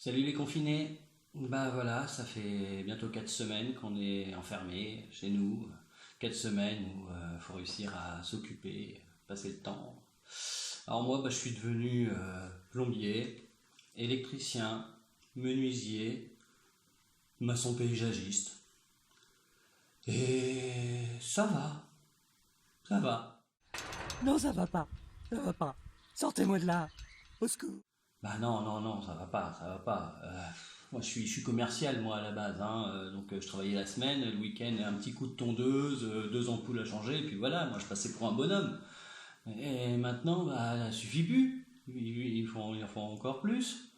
Salut les confinés. Bah voilà, ça fait bientôt 4 semaines qu'on est enfermés chez nous. 4 semaines où faut réussir à s'occuper, passer le temps. Alors moi, je suis devenu plombier, électricien, menuisier, maçon paysagiste. Et ça va. Non, ça va pas. Ça va pas. Sortez-moi de là. Au secours. Bah non, non, non, ça va pas, ça va pas. Moi, je suis commercial, moi, à la base, hein, donc je travaillais la semaine, le week-end, un petit coup de tondeuse, deux ampoules à changer, et puis voilà, moi, je passais pour un bonhomme. Et maintenant, bah, ça suffit plus. Ils font encore plus.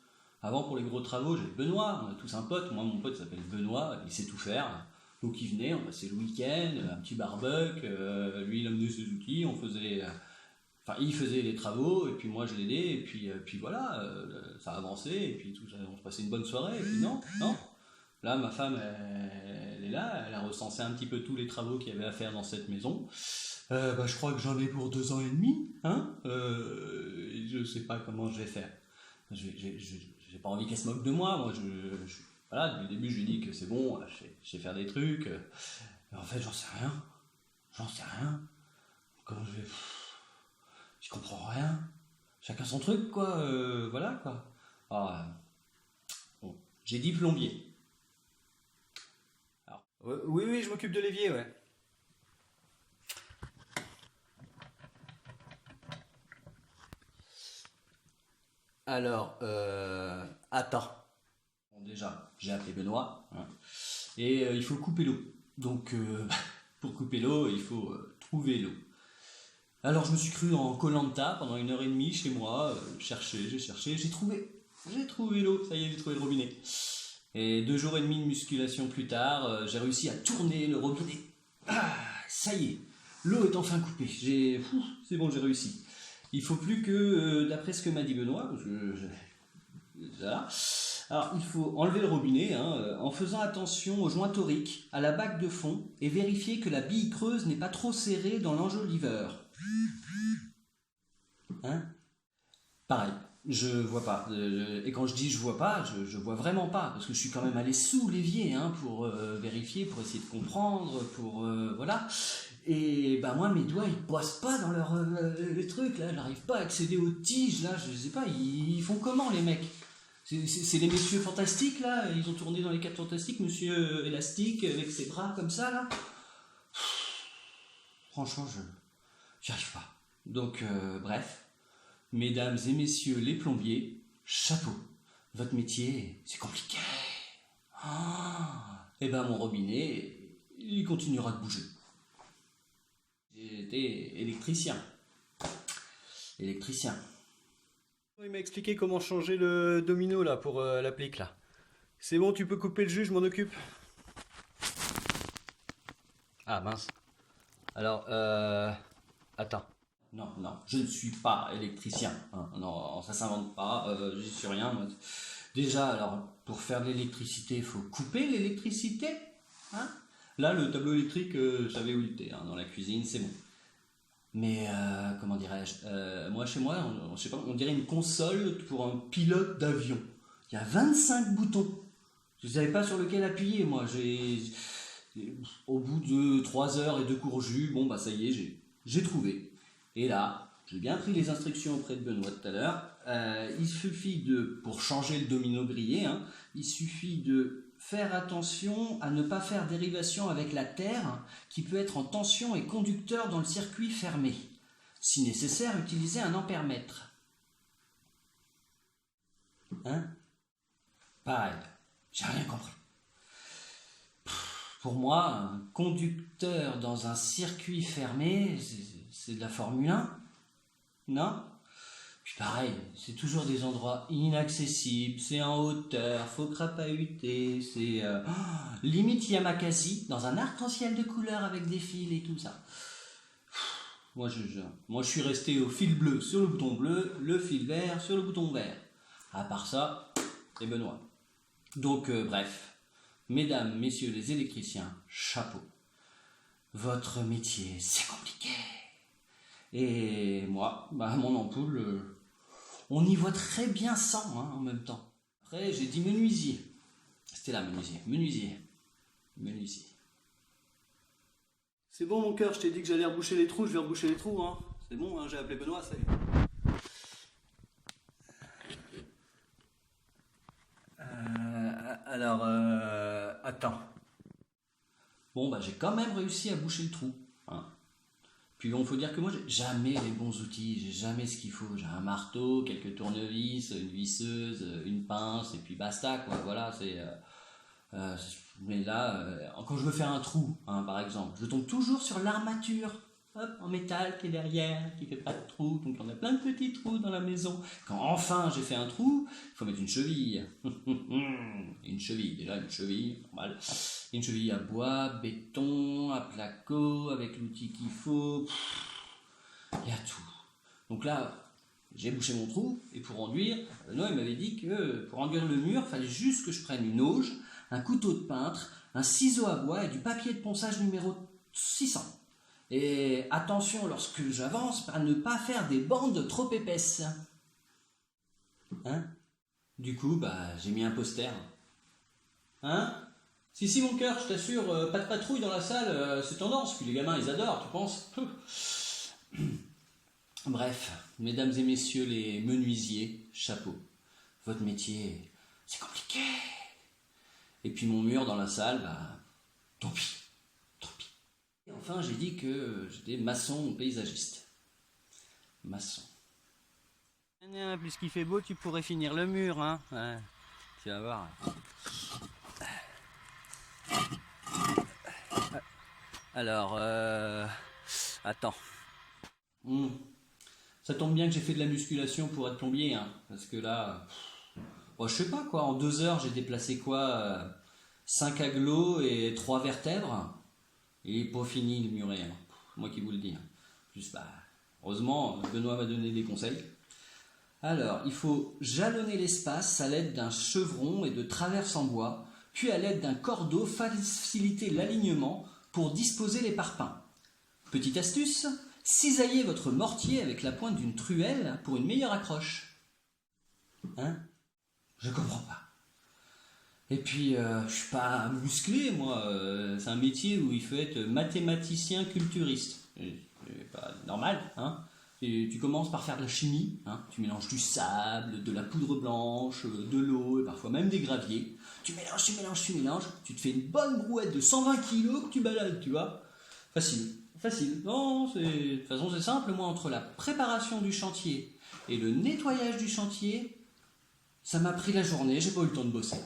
Avant, pour les gros travaux, j'avais Benoît, on a tous un pote. Moi, mon pote s'appelle Benoît, il sait tout faire. Donc, il venait, on passait le week-end, un petit barbecue, lui, il amenait ses outils, on faisait. Enfin, il faisait les travaux, et puis moi je l'aidais, et puis voilà, ça avançait, et puis tout ça, on se passait une bonne soirée, et puis non, non. Là, ma femme, elle est là, elle a recensé un petit peu tous les travaux qu'il y avait à faire dans cette maison. Je crois que j'en ai pour 2 ans et demi, hein. Je sais pas comment je vais faire. J'ai pas envie qu'elle se moque de moi, voilà, depuis le début je lui dis que c'est bon, je sais faire des trucs. Mais en fait, j'en sais rien. Comment je vais. Je comprends rien. Chacun son truc, quoi. Voilà, quoi. Alors, bon, j'ai dit plombier. Alors, Oui, oui, je m'occupe de l'évier, ouais. attends. Bon, déjà, j'ai appelé Benoît, hein, et il faut couper l'eau. Donc, pour couper l'eau, il faut trouver l'eau. Alors, je me suis cru en Colanta pendant 1 heure et demie chez moi. J'ai cherché, j'ai trouvé. J'ai trouvé l'eau. Ça y est, j'ai trouvé le robinet. Et 2 jours et demi de musculation plus tard, j'ai réussi à tourner le robinet. Ah, ça y est, l'eau est enfin coupée. C'est bon, j'ai réussi. Il faut plus que, d'après ce que m'a dit Benoît, parce que voilà. Alors, il faut enlever le robinet, hein, en faisant attention au joint torique, à la bague de fond, et vérifier que la bille creuse n'est pas trop serrée dans l'enjoliveur. Hein? Pareil, je vois pas. Et quand je dis je vois pas, je vois vraiment pas, parce que je suis quand même allé sous l'évier, hein, pour vérifier, pour essayer de comprendre, pour voilà. Et bah moi mes doigts ils passent pas dans les trucs là, j'arrive pas à accéder aux tiges là, je sais pas, ils font comment les mecs? C'est les messieurs fantastiques là, ils ont tourné dans les 4 fantastiques, monsieur élastique avec ses bras comme ça là. Franchement, j'y arrive pas. Donc bref. Mesdames et messieurs les plombiers, chapeau. Votre métier, c'est compliqué. Ah, et ben mon robinet, il continuera de bouger. J'étais électricien. Électricien. Il m'a expliqué comment changer le domino là pour l'applique là. C'est bon, tu peux couper le jus, je m'en occupe. Ah mince. Alors, attends. Non, non, je ne suis pas électricien, hein. Non, ça s'invente pas, j'y suis rien. Moi. Déjà, alors, pour faire de l'électricité, il faut couper l'électricité. Hein. Là, le tableau électrique, je savais où il était, hein, dans la cuisine, c'est bon. Mais comment dirais-je, moi chez moi, je sais pas, on dirait une console pour un pilote d'avion. Il y a 25 boutons. Je ne savais pas sur lequel appuyer, moi. Au bout de 3 heures et 2 cours jus, bon bah ça y est, j'ai trouvé. Et là, j'ai bien pris les instructions auprès de Benoît tout à l'heure. Il suffit pour changer le domino grillé, hein, il suffit de faire attention à ne pas faire dérivation avec la terre, qui peut être en tension et conducteur dans le circuit fermé. Si nécessaire, utiliser un ampèremètre. Hein? Pareil, j'ai rien compris. Pour moi, un conducteur dans un circuit fermé, c'est de la Formule 1, non? Puis pareil, c'est toujours des endroits inaccessibles, c'est en hauteur, faut crapahuter, c'est limite Yamakasi, dans un arc-en-ciel de couleurs avec des fils et tout ça. Moi, je suis resté au fil bleu sur le bouton bleu, le fil vert sur le bouton vert. À part ça, c'est Benoît. Donc, bref. Mesdames, messieurs les électriciens, chapeau. Votre métier, c'est compliqué. Et moi, mon ampoule, on y voit très bien sans, hein, en même temps. Après, j'ai dit menuisier. C'était là, menuisier. C'est bon mon cœur, je t'ai dit que j'allais reboucher les trous, je vais reboucher les trous. Hein. C'est bon, hein, j'ai appelé Benoît, ça y est. Attends. Bon, bah j'ai quand même réussi à boucher le trou. Hein. Puis bon, faut dire que moi, j'ai jamais les bons outils, j'ai jamais ce qu'il faut. J'ai un marteau, quelques tournevis, une visseuse, une pince, et puis basta, quoi. Voilà, mais là, quand je veux faire un trou, hein, par exemple, je tombe toujours sur l'armature, hop, en métal qui est derrière, qui fait pas de trou, donc on a plein de petits trous dans la maison. Quand enfin j'ai fait un trou, il faut mettre une cheville. Une cheville, normal. Une cheville à bois, béton, à placo, avec l'outil qu'il faut. Il y a tout. Donc là, j'ai bouché mon trou, et pour enduire, Benoît il m'avait dit que pour enduire le mur, il fallait juste que je prenne une auge, un couteau de peintre, un ciseau à bois et du papier de ponçage numéro 600. Et attention lorsque j'avance à ne pas faire des bandes trop épaisses. Hein? Du coup, bah, j'ai mis un poster. Hein? Si, mon cœur, je t'assure, pas de patrouille dans la salle, c'est tendance. Puis les gamins, ils adorent, tu penses? Bref, mesdames et messieurs les menuisiers, chapeau. Votre métier, c'est compliqué. Et puis mon mur dans la salle, bah, tant pis. Et enfin, j'ai dit que j'étais maçon paysagiste. Maçon. Puisqu'il fait beau, tu pourrais finir le mur, hein. Ouais, tu vas voir. Alors, attends. Ça tombe bien que j'ai fait de la musculation pour être plombier, hein, parce que là, bon, je sais pas quoi, en 2 heures j'ai déplacé quoi, 5 agglos et 3 vertèbres. Il n'est pas fini le muret, hein. Moi qui vous le dis. Hein. Juste, bah, heureusement, Benoît m'a donné des conseils. Alors, il faut jalonner l'espace à l'aide d'un chevron et de traverses en bois, puis à l'aide d'un cordeau faciliter l'alignement pour disposer les parpaings. Petite astuce, cisaillez votre mortier avec la pointe d'une truelle pour une meilleure accroche. Hein? Je comprends pas. Et puis, je suis pas musclé, moi. C'est un métier où il faut être mathématicien culturiste. C'est pas normal, hein. Tu commences par faire de la chimie, hein. Tu mélanges du sable, de la poudre blanche, de l'eau, et parfois même des graviers. Tu mélanges. Tu te fais une bonne brouette de 120 kilos que tu balades, tu vois. Facile. Non, de toute façon, c'est simple. Moi, entre la préparation du chantier et le nettoyage du chantier, ça m'a pris la journée. J'ai pas eu le temps de bosser.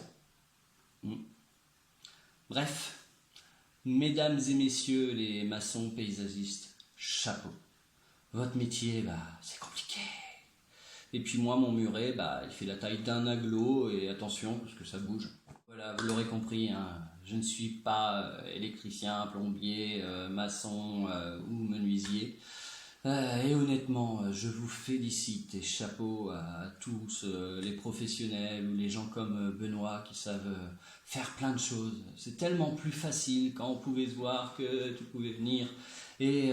Bref, mesdames et messieurs les maçons paysagistes, chapeau. Votre métier, bah, c'est compliqué. Et puis moi, mon muret, bah, il fait la taille d'un aglo, et attention, parce que ça bouge. Voilà, vous l'aurez compris, hein, je ne suis pas électricien, plombier, maçon ou menuisier. Et honnêtement, je vous félicite et chapeau à tous les professionnels ou les gens comme Benoît qui savent faire plein de choses. C'est tellement plus facile quand on pouvait se voir, que tu pouvais venir et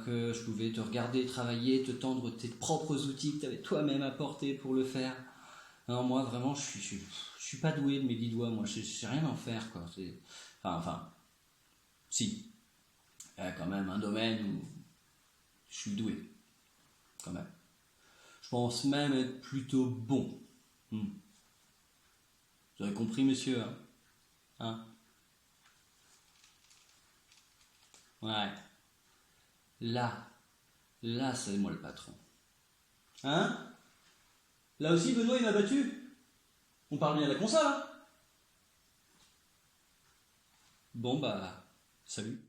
que je pouvais te regarder travailler, te tendre tes propres outils que tu avais toi-même apportés pour le faire. Non, moi vraiment, je suis pas doué de mes 10 doigts, moi je sais rien en faire, quoi. Enfin, si, il y a quand même un domaine où je suis doué, quand même. Je pense même être plutôt bon. Vous avez compris, monsieur, hein? Ouais. Là, c'est moi le patron. Hein? Là aussi, Benoît, il m'a battu. On parle bien à la console, hein? Bon, bah, salut.